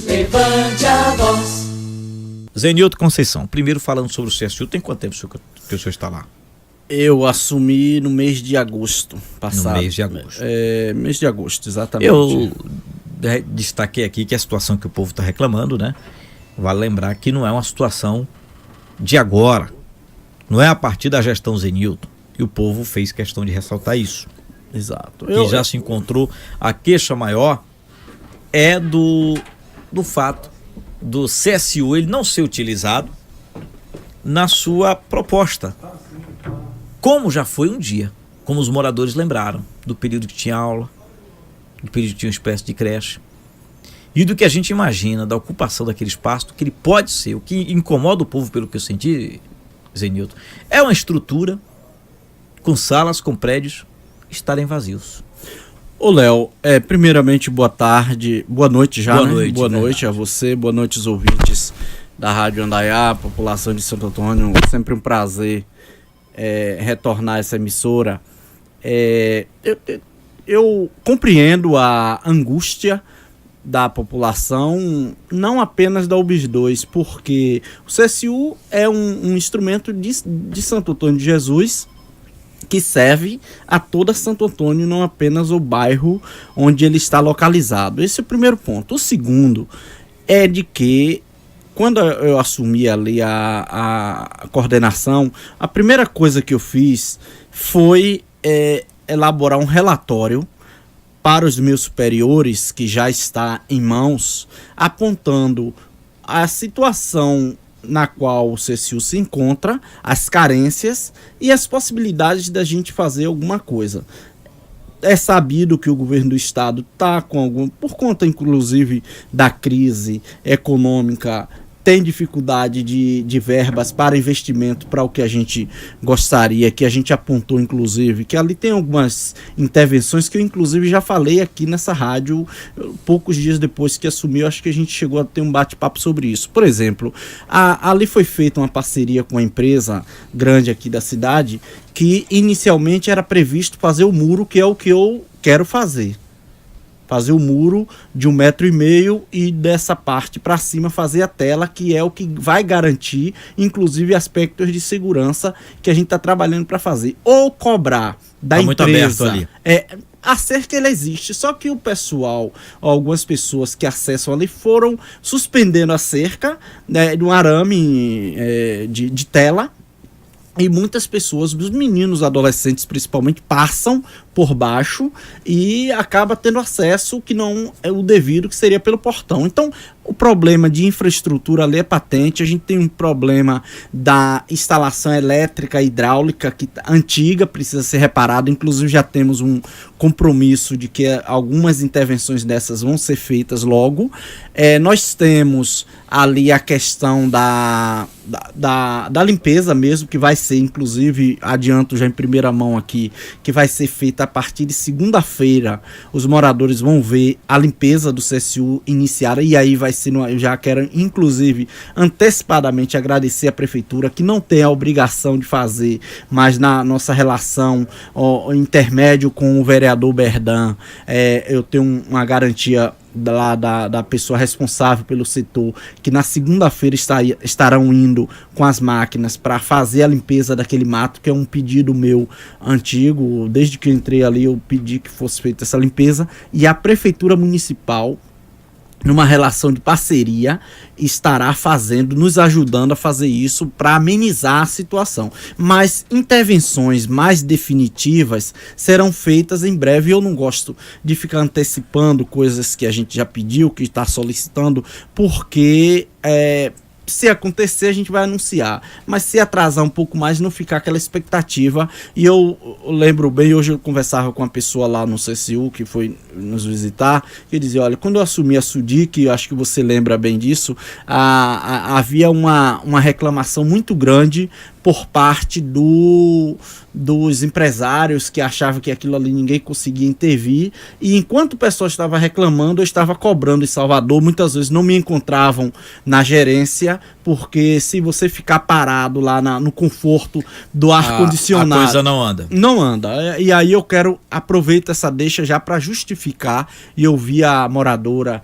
levante a voz. Zenilton Conceição, primeiro falando sobre o CSU, tem quanto tempo que o senhor está lá? Eu assumi no mês de agosto passado. No mês de agosto. Mês de agosto, exatamente. Eu destaquei aqui que a situação que o povo está reclamando, né? Vale lembrar que não é uma situação de agora. Não é a partir da gestão Zenilton. E o povo fez questão de ressaltar isso. Exato. Que já se encontrou. A queixa maior é do fato do CSU ele não ser utilizado na sua proposta. Como já foi um dia. Como os moradores lembraram. Do período que tinha aula. Do período que tinha uma espécie de creche. E do que a gente imagina da ocupação daquele espaço, do que ele pode ser. O que incomoda o povo, pelo que eu senti, Zenilton, é uma estrutura com salas, com prédios estarem vazios. Ô Léo, primeiramente boa tarde, boa noite já, boa né? Noite, boa noite a você, boa noite aos ouvintes da Rádio Andaiá, população de Santo Antônio, sempre um prazer retornar essa emissora. Eu compreendo a angústia da população, não apenas da UBS2, porque o CSU é um instrumento de Santo Antônio de Jesus, que serve a toda Santo Antônio, não apenas o bairro onde ele está localizado. Esse é o primeiro ponto. O segundo é de que, quando eu assumi ali a coordenação, a primeira coisa que eu fiz foi elaborar um relatório para os meus superiores, que já está em mãos, apontando a situação na qual o CSU se encontra, as carências e as possibilidades da gente fazer alguma coisa. É sabido que o governo do estado está com por conta inclusive da crise econômica, tem dificuldade de verbas para investimento para o que a gente gostaria, que a gente apontou inclusive, que ali tem algumas intervenções que eu inclusive já falei aqui nessa rádio poucos dias depois que assumiu, acho que a gente chegou a ter um bate-papo sobre isso. Por exemplo, ali foi feita uma parceria com uma empresa grande aqui da cidade, que inicialmente era previsto fazer o muro, que é o que eu quero fazer o muro de 1,5 m e dessa parte para cima fazer a tela, que é o que vai garantir, inclusive, aspectos de segurança que a gente está trabalhando para fazer. Ou cobrar da empresa. Muito aberto ali. A cerca ela existe, só que o pessoal, algumas pessoas que acessam ali foram suspendendo a cerca, né, de um arame de tela. E muitas pessoas, os meninos, adolescentes principalmente, passam por baixo e acaba tendo acesso que não é o devido, que seria pelo portão. Então, o problema de infraestrutura ali é patente. A gente tem um problema da instalação elétrica e hidráulica que antiga, precisa ser reparada. Inclusive, já temos um compromisso de que algumas intervenções dessas vão ser feitas logo. Nós temos ali a questão da limpeza mesmo, que vai ser, inclusive, adianto já em primeira mão aqui, que vai ser feita a partir de segunda-feira. Os moradores vão ver a limpeza do CSU iniciada, e aí vai ser, eu já quero, inclusive, antecipadamente agradecer a prefeitura, que não tem a obrigação de fazer, mas na nossa relação intermédio com o vereador Berdan, eu tenho uma garantia da pessoa responsável pelo setor, que na segunda-feira estarão indo com as máquinas para fazer a limpeza daquele mato, que é um pedido meu antigo. Desde que eu entrei ali, eu pedi que fosse feita essa limpeza, e a prefeitura municipal, numa relação de parceria, estará nos ajudando a fazer isso para amenizar a situação. Mas intervenções mais definitivas serão feitas em breve. Eu não gosto de ficar antecipando coisas que a gente já pediu, que está solicitando, porque se acontecer, a gente vai anunciar. Mas se atrasar um pouco mais, não ficar aquela expectativa. E eu lembro bem, hoje eu conversava com uma pessoa lá no CSU, que foi nos visitar, que dizia, olha, quando eu assumi a SUDIC, eu acho que você lembra bem disso, havia uma reclamação muito grande por parte dos empresários que achavam que aquilo ali ninguém conseguia intervir, e enquanto o pessoal estava reclamando, eu estava cobrando em Salvador. Muitas vezes não me encontravam na gerência, porque se você ficar parado lá no conforto do ar-condicionado, a coisa não anda. Não anda. E aí eu quero aproveitar essa deixa já para justificar, e eu vi a moradora,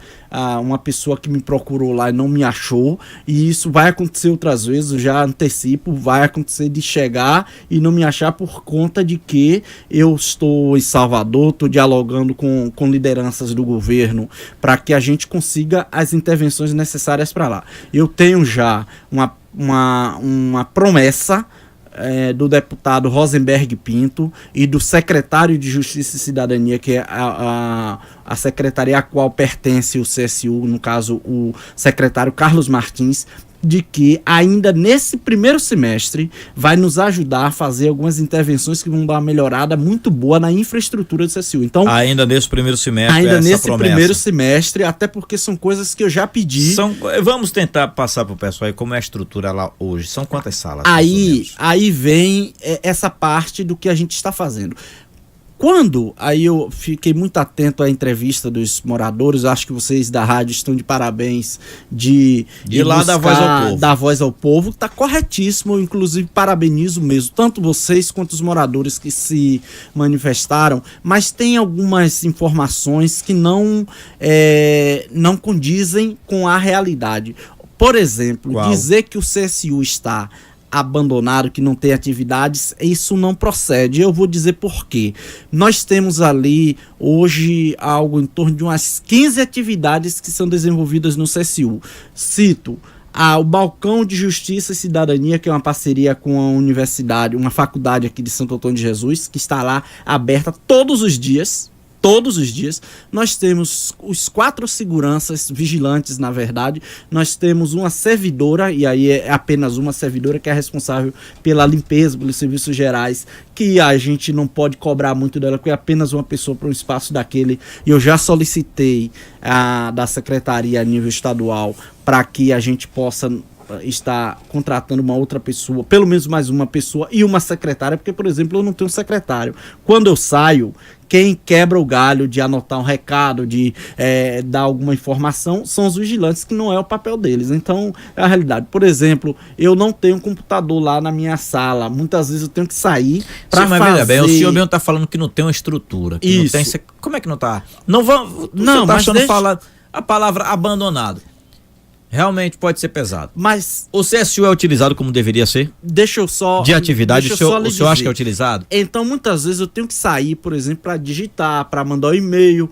uma pessoa que me procurou lá e não me achou, e isso vai acontecer outras vezes, eu já antecipo, vai acontecer de chegar e não me achar por conta de que eu estou em Salvador, estou dialogando com lideranças do governo para que a gente consiga as intervenções necessárias para lá. Eu tenho já uma promessa do deputado Rosenberg Pinto e do secretário de Justiça e Cidadania, que é a secretaria a qual pertence o CSU, no caso o secretário Carlos Martins, de que ainda nesse primeiro semestre vai nos ajudar a fazer algumas intervenções que vão dar uma melhorada muito boa na infraestrutura do CSU. Então, ainda nesse primeiro semestre, ainda essa nesse promessa. Primeiro semestre, até porque são coisas que eu já pedi. Vamos tentar passar para o pessoal aí como é a estrutura lá hoje. São quantas salas? Aí vem essa parte do que a gente está fazendo. Aí eu fiquei muito atento à entrevista dos moradores, acho que vocês da rádio estão de parabéns de lá dar voz ao povo. Dar voz ao povo, tá corretíssimo, inclusive parabenizo mesmo, tanto vocês quanto os moradores que se manifestaram, mas tem algumas informações que não condizem com a realidade. Por exemplo, dizer que o CSU está abandonado, que não tem atividades, isso não procede. Eu vou dizer por quê. Nós temos ali hoje algo em torno de umas 15 atividades que são desenvolvidas no CSU. Cito o Balcão de Justiça e Cidadania, que é uma parceria com a universidade, uma faculdade aqui de Santo Antônio de Jesus, que está lá aberta todos os dias. Nós temos os 4 seguranças vigilantes, na verdade. Nós temos uma servidora, e aí é apenas uma servidora, que é responsável pela limpeza, pelos serviços gerais, que a gente não pode cobrar muito dela, porque é apenas uma pessoa para um espaço daquele. E eu já solicitei da secretaria a nível estadual para que a gente possa está contratando uma outra pessoa, pelo menos mais uma pessoa e uma secretária, porque, por exemplo, eu não tenho secretário. Quando eu saio, quem quebra o galho de anotar um recado, de dar alguma informação, são os vigilantes, que não é o papel deles. Então, é a realidade. Por exemplo, eu não tenho um computador lá na minha sala. Muitas vezes eu tenho que sair para fazer... Mas bem, o senhor mesmo está falando que não tem uma estrutura. Que isso. Não tem... Como é que não está? Não vamos... Não, mas falar a palavra abandonado. Realmente pode ser pesado. Mas o CSU é utilizado como deveria ser? Deixa eu só... De atividade, o senhor acha que é utilizado? Então, muitas vezes eu tenho que sair, por exemplo, para digitar, para mandar um e-mail,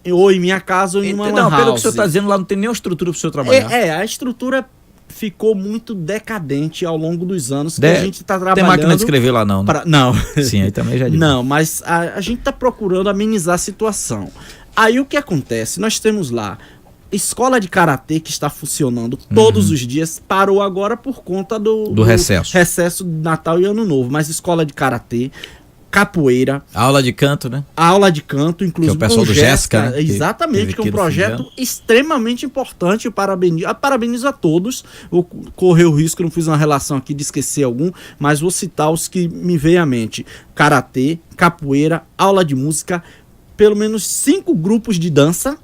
ou em minha casa ou em uma lan house. Não, pelo que o senhor está dizendo, lá não tem nenhuma estrutura para o senhor trabalhar. A estrutura ficou muito decadente ao longo dos anos que a gente está trabalhando. Tem máquina de escrever lá não, né? Não. Sim, aí também já é não, mas a gente está procurando amenizar a situação. Aí o que acontece? Nós temos lá escola de karatê que está funcionando todos os dias, parou agora por conta do recesso de Natal e Ano Novo, mas escola de karatê, capoeira, aula de canto, né? Aula de canto, inclusive que é o pessoal do Jéssica, né? Exatamente, que é um projeto extremamente importante. Eu parabenizo a todos. Vou correr o risco, não fiz uma relação aqui de esquecer algum, mas vou citar os que me veem à mente: karatê, capoeira, aula de música, pelo menos 5 grupos de dança.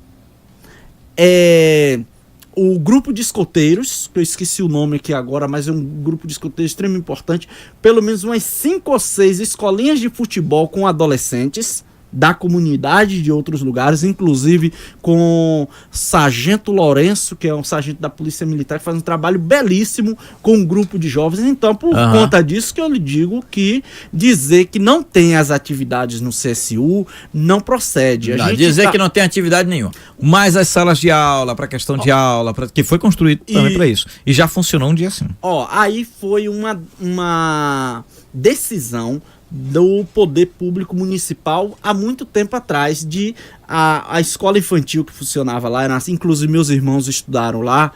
O grupo de escoteiros, que eu esqueci o nome aqui agora, mas é um grupo de escoteiros extremamente importante. Pelo menos umas 5 ou 6 escolinhas de futebol com adolescentes da comunidade de outros lugares, inclusive com Sargento Lourenço, que é um sargento da Polícia Militar, que faz um trabalho belíssimo com um grupo de jovens. Então, por conta disso que eu lhe digo que dizer que não tem as atividades no CSU não procede. Dizer que não tem atividade nenhuma. Mas as salas de aula, para questão de aula, que foi construído também para isso. E já funcionou um dia assim. Aí foi uma decisão do poder público municipal há muito tempo atrás, de a escola infantil que funcionava lá, inclusive meus irmãos estudaram lá,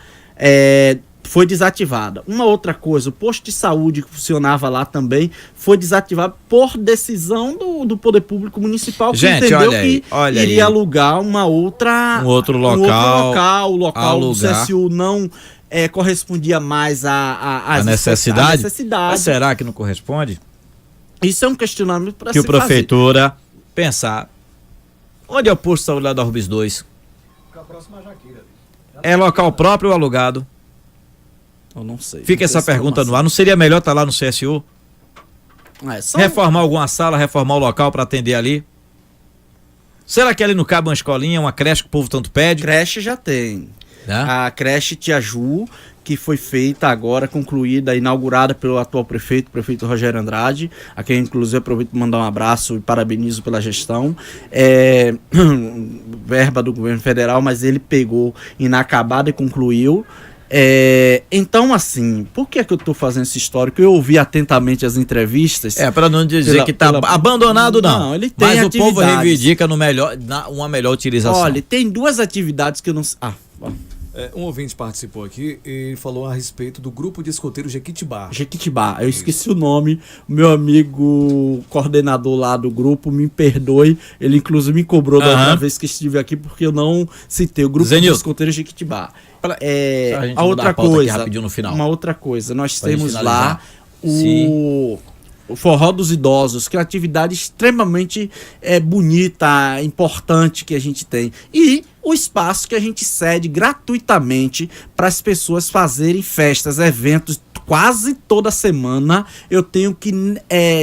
foi desativada. Uma outra coisa, o posto de saúde que funcionava lá também foi desativado por decisão do poder público municipal, que entendeu que iria alugar um outro local. O local do CSU correspondia mais A necessidade? Mas será que não corresponde? Isso é um questionamento para Que se o prefeitura pensar, onde é o posto de saúde lá da Rubis 2? É local próprio ou alugado? Eu não sei. Fica essa pergunta no ar. Não seria melhor estar lá no CSU? Reformar alguma sala, reformar o local para atender ali? Será que ali não cabe uma escolinha, uma creche que o povo tanto pede? Creche já tem. A creche Tia Ju, que foi feita agora, concluída, inaugurada pelo atual prefeito Rogério Andrade, a quem inclusive aproveito para mandar um abraço e parabenizo pela gestão. Verba do governo federal, mas ele pegou inacabada e concluiu. Então, assim, por que é que eu tô fazendo esse histórico? Eu ouvi atentamente as entrevistas. Para não dizer que tá abandonado, não. Não, ele tem mas atividades. O povo reivindica uma melhor utilização. Olha, tem duas atividades que eu não... Um ouvinte participou aqui e falou a respeito do grupo de escoteiros Jequitibá. Eu esqueci o nome. O meu amigo coordenador lá do grupo, me perdoe, ele inclusive me cobrou da outra vez que estive aqui porque eu não citei o grupo de escoteiros Jequitibá. A outra coisa, rapidinho no final. Uma outra coisa, nós temos lá o Forró dos Idosos, que é uma atividade extremamente bonita, importante que a gente tem. E o espaço que a gente cede gratuitamente para as pessoas fazerem festas, eventos. Quase toda semana eu tenho que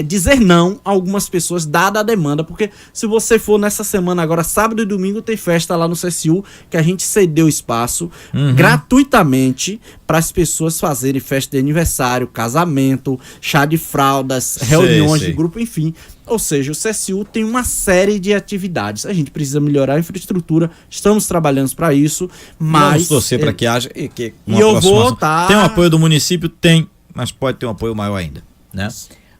dizer não a algumas pessoas, dada a demanda, porque se você for nessa semana agora, sábado e domingo, tem festa lá no CSU, que a gente cedeu espaço gratuitamente para as pessoas fazerem festa de aniversário, casamento, chá de fraldas, reuniões de grupo, enfim. Ou seja, o CSU tem uma série de atividades. A gente precisa melhorar a infraestrutura, estamos trabalhando para isso, mas... Vamos torcer para que haja... E eu vou estar... Tem um apoio do município? Tem, mas pode ter um apoio maior ainda, né?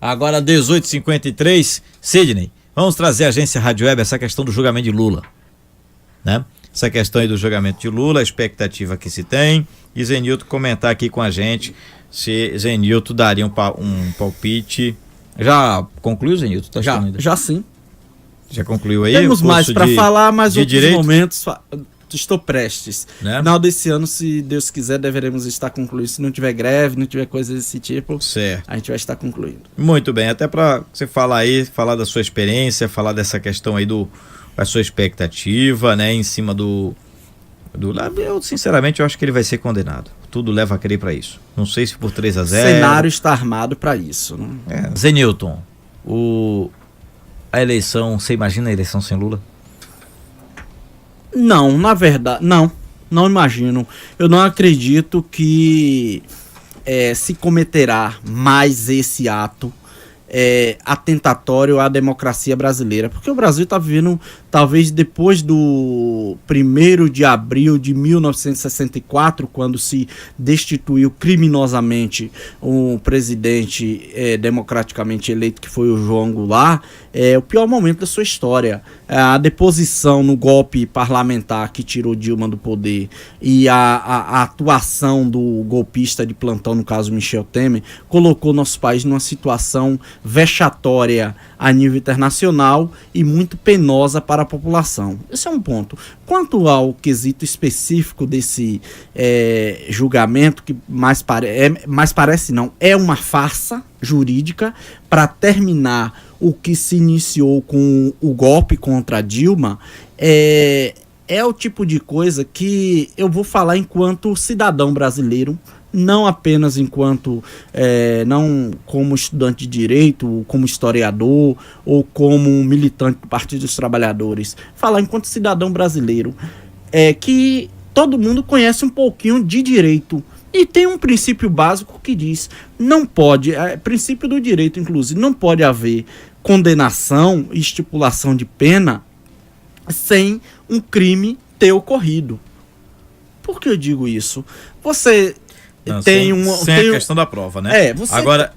Agora, 18h53, Sidney, vamos trazer a agência Rádio Web, essa questão do julgamento de Lula, né? Essa questão aí do julgamento de Lula, a expectativa que se tem, e Zenilton comentar aqui com a gente se Zenilton daria um palpite... Já concluiu, Zenilton? Tá já sim. Já concluiu aí? Temos mais para falar, mas outros direito? Momentos estou prestes. Né? Final desse ano, se Deus quiser, deveremos estar concluindo. Se não tiver greve, não tiver coisa desse tipo, certo, a gente vai estar concluindo. Muito bem, até para você falar aí, falar da sua experiência, falar dessa questão aí da sua expectativa, né, em cima do eu sinceramente eu acho que ele vai ser condenado. Tudo leva a crer para isso. Não sei se por 3-0. O cenário está armado para isso, né? Zenilton, a eleição, você imagina a eleição sem Lula? Não, na verdade, não imagino. Eu não acredito que se cometerá mais esse ato atentatório à democracia brasileira, porque o Brasil está vivendo, talvez depois do 1º de abril de 1964, quando se destituiu criminosamente um presidente democraticamente eleito, que foi o João Goulart, o pior momento da sua história. A deposição no golpe parlamentar que tirou Dilma do poder e a atuação do golpista de plantão, no caso Michel Temer, colocou nosso país numa situação vexatória a nível internacional e muito penosa para a população. Esse é um ponto. Quanto ao quesito específico desse julgamento, que mais parece não, é uma farsa jurídica para terminar o que se iniciou com o golpe contra a Dilma, é o tipo de coisa que eu vou falar enquanto cidadão brasileiro, não apenas enquanto, não como estudante de direito, ou como historiador, ou como militante do Partido dos Trabalhadores, falar enquanto cidadão brasileiro, que todo mundo conhece um pouquinho de direito, e tem um princípio básico que diz, não pode, princípio do direito inclusive, não pode haver condenação e estipulação de pena sem um crime ter ocorrido. Por que eu digo isso? Você... sem a questão da prova, né? Agora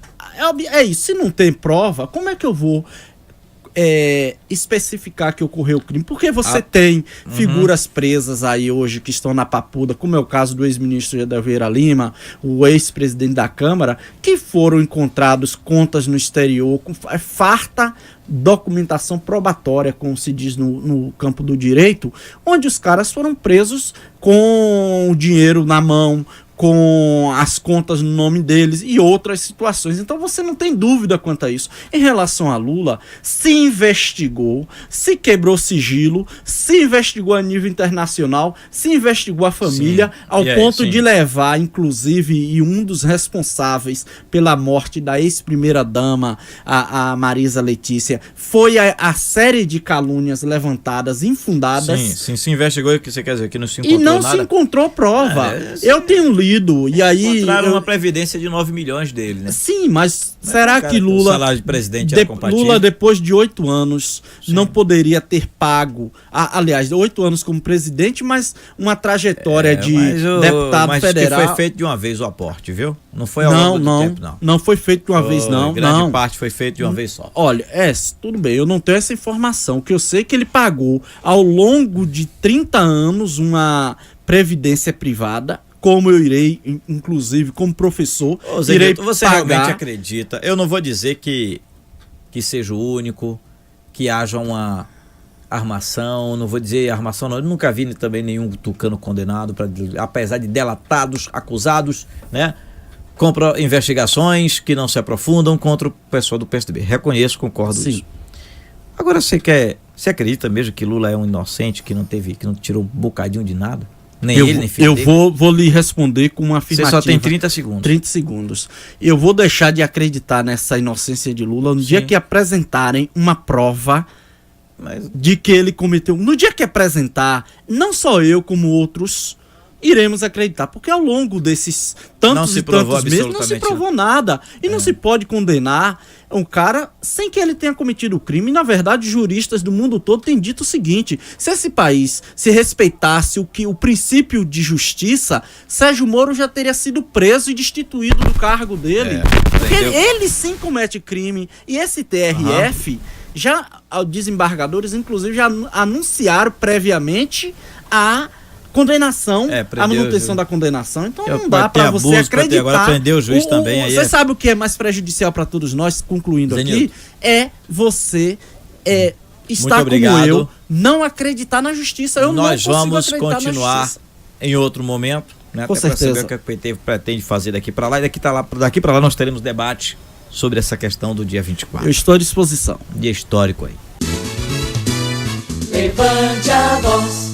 é isso. Se não tem prova, como é que eu vou especificar que ocorreu o crime? Porque você tem figuras presas aí hoje que estão na papuda, como é o caso do ex-ministro Gedel Vieira Lima, o ex-presidente da Câmara, que foram encontrados contas no exterior com farta documentação probatória, como se diz no campo do direito, onde os caras foram presos com o dinheiro na mão, com as contas no nome deles e outras situações. Então você não tem dúvida quanto a isso. Em relação a Lula, se investigou, se quebrou sigilo, se investigou a nível internacional, se investigou a família, ao ponto de levar, inclusive, e um dos responsáveis pela morte da ex-primeira-dama, a Marisa Letícia, foi a série de calúnias levantadas, infundadas. Sim, se investigou, o que você quer dizer? Que não se encontrou e não nada? se encontrou prova. Eu tenho lido, e aí... Encontraram uma previdência de 9 milhões dele, né? Sim, mas será que Lula... O salário de presidente era compatível? Lula, depois de 8 anos, não poderia ter pago... aliás, 8 anos como presidente, mas uma trajetória de deputado federal... Mas que foi feito de uma vez o aporte, viu? Não foi ao longo do tempo, não. Não foi feito de uma vez, não. Grande parte foi feito de uma vez só. Olha, tudo bem, eu não tenho essa informação. O que eu sei é que ele pagou, ao longo de 30 anos, uma previdência privada, como eu irei, inclusive, como professor, irei você pagar... realmente acredita? Eu não vou dizer que seja o único, que haja uma armação, não vou dizer armação, não. Eu nunca vi também nenhum tucano condenado, apesar de delatados, acusados, né? Contra investigações que não se aprofundam contra o pessoal do PSDB. Reconheço, concordo com isso. Agora, você acredita mesmo que Lula é um inocente, que não tirou um bocadinho de nada? Nem ele, nem filho dele? Eu vou lhe responder com uma afirmativa. Você só tem 30 segundos. 30 segundos. Eu vou deixar de acreditar nessa inocência de Lula no dia que apresentarem uma prova de que ele cometeu... No dia que apresentar, não só eu, como outros, iremos acreditar. Porque ao longo desses tantos e tantos meses não se provou nada. E não se pode condenar um cara sem que ele tenha cometido o crime. E, na verdade, juristas do mundo todo têm dito o seguinte: se esse país se respeitasse o princípio de justiça, Sérgio Moro já teria sido preso e destituído do cargo dele. Porque ele sim comete crime. E esse TRF, desembargadores, inclusive, já anunciaram previamente a condenação, a manutenção da condenação. Então não dá para você acreditar. Agora prendeu o juiz também. Você sabe o que é mais prejudicial para todos nós, concluindo aqui? É você estar como eu, não acreditar na justiça. Nós vamos continuar em outro momento, né? Com certeza. Saber o que o PT pretende fazer daqui para lá. E daqui para lá nós teremos debate sobre essa questão do dia 24. Eu estou à disposição. Dia histórico aí. Levante a voz.